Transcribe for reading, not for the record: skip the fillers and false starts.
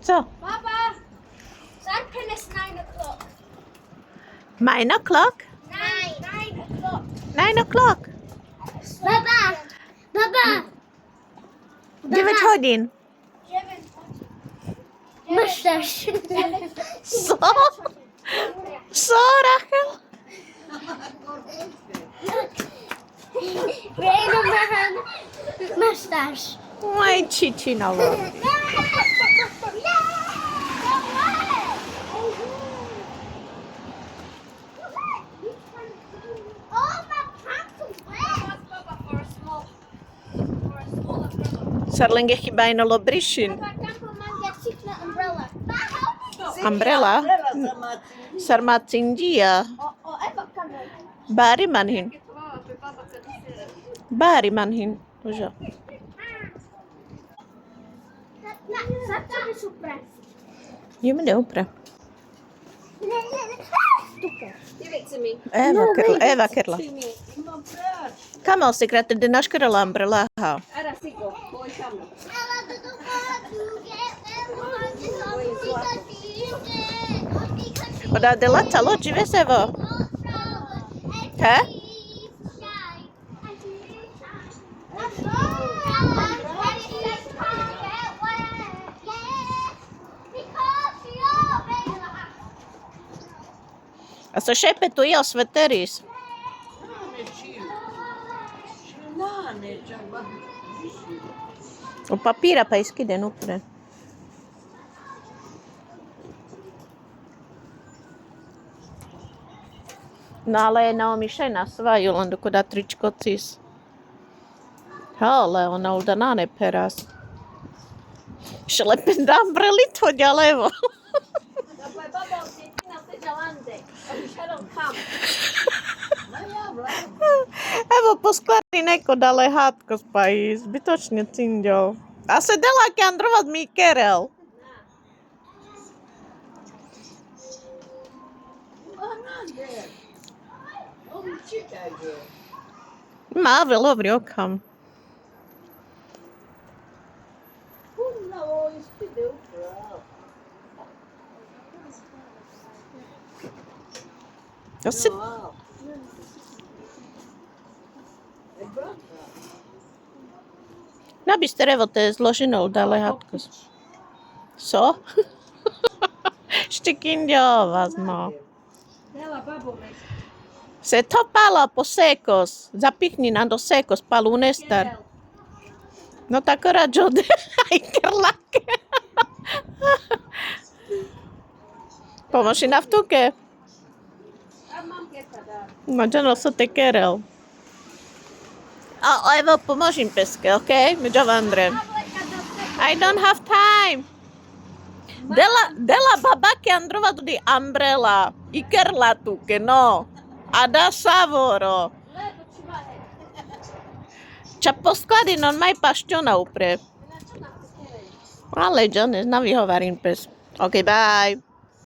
Co? Papa, Sunken is 9 o'clock. 9 o'clock? 9 o'clock. 9 o'clock. Baba, Baba. 9 hodin. Mustache. Co? Co, Rachel? Rayman mustache. Moje čičinovo. Sarlinge chybajnolo brišin. Umbrella? Sarmatsindia. Bari manhin. Bari manhin. Užo. Ju men det upra. Give it to me. Eva kerla. Kamal sekreter de naš kerla umbrella ha. Ära Siko, voi Kamu. Oda de lata loči vesevo. He? A sa šepe tu jel sveteris. O papira pa iskide nupre. No ale Naomi še na svaju, len doko da tričko cis. Ale ona už da nane peras. Šlepen da umbrelito ďalevo. Evo poskladi neko dale hátko spají, zbytočne cinďo. A se dela ke androvat mi kerel. Má velovri okam. Asi... Nabiste evo te zložinou dale hátko. Co? Štikindjova zno. Se topala po sekos. Zapichni na do sekos palu nestar. No tako rađode. Aj krlake. Pomoši na vtuke. No džano su te kerel. A evo pomožim peske, okej? Okay? Međo Vandre. I don't have time. Dela babake androva tudi umbrella. I kerla tuke, no. Ada savoro. Ča poskladi non mai pašťona upre. Ale džane, navi hovarim pes. Ok, bye.